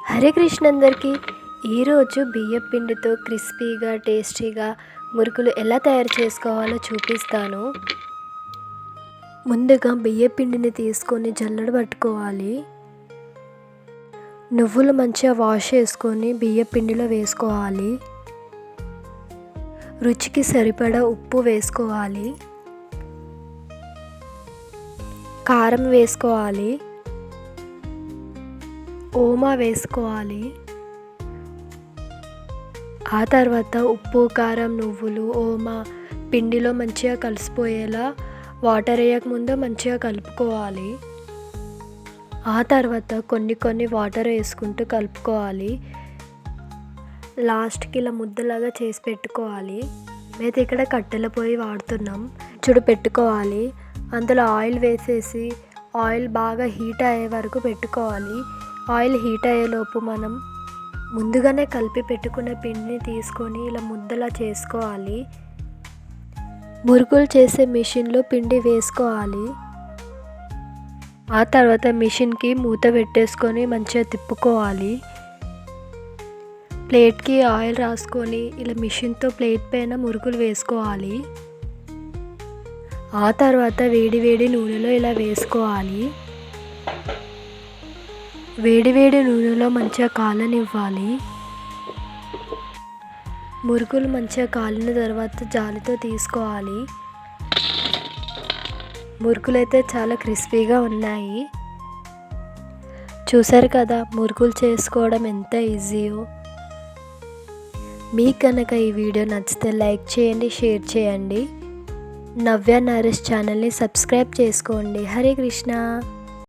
హరే కృష్ణ అందరికీ. ఈరోజు బియ్యం పిండితో క్రిస్పీగా టేస్టీగా మురుకులు ఎలా తయారు చేసుకోవాలో చూపిస్తాను. ముందుగా బియ్యం పిండిని తీసుకొని జల్లెడ పట్టుకోవాలి. నువ్వులు మంచిగా వాష్ చేసుకొని బియ్యం పిండిలో వేసుకోవాలి. రుచికి సరిపడా ఉప్పు వేసుకోవాలి. కారం వేసుకోవాలి. ఓమా వేసుకోవాలి. ఆ తర్వాత ఉప్పు, కారం, నువ్వులు, ఓమా పిండిలో మంచిగా కలిసిపోయేలా వాటర్ వేయకముందు మంచిగా కలుపుకోవాలి. ఆ తర్వాత కొన్ని వాటర్ వేసుకుంటూ కలుపుకోవాలి. లాస్ట్కి ఇలా ముద్దలాగా చేసి పెట్టుకోవాలి. మేము ఇక్కడ కట్టెల పొయ్యి వాడుతున్నాం. పెట్టుకోవాలి. అందులో ఆయిల్ వేసేసి ఆయిల్ బాగా హీట్ అయ్యే వరకు పెట్టుకోవాలి. ఆయిల్ హీట్ అయ్యేలోపు మనం ముందుగానే కలిపి పెట్టుకున్న పిండిని తీసుకొని ఇలా ముద్దలా చేసుకోవాలి. మురుకులు చేసే మిషన్లో పిండి వేసుకోవాలి. ఆ తర్వాత మిషన్కి మూత పెట్టేసుకొని మంచిగా తిప్పుకోవాలి. ప్లేట్కి ఆయిల్ రాసుకొని ఇలా మిషన్తో ప్లేట్ పైన మురుకులు వేసుకోవాలి. ఆ తర్వాత వేడి నూనెలో ఇలా వేసుకోవాలి. వేడి నూనెలో మంచిగా కాలనివ్వాలి. మురుకులు మంచిగా కాలిన తర్వాత జాలితో తీసుకోవాలి. మురుకులు అయితే చాలా క్రిస్పీగా ఉన్నాయి. చూసారు కదా మురుకులు చేసుకోవడం ఎంత ఈజీయో. మీకు కనుక ఈ వీడియో నచ్చితే లైక్ చేయండి, షేర్ చేయండి. నవ్య నరేష్ ఛానల్ని సబ్స్క్రైబ్ చేసుకోండి. హరే కృష్ణ.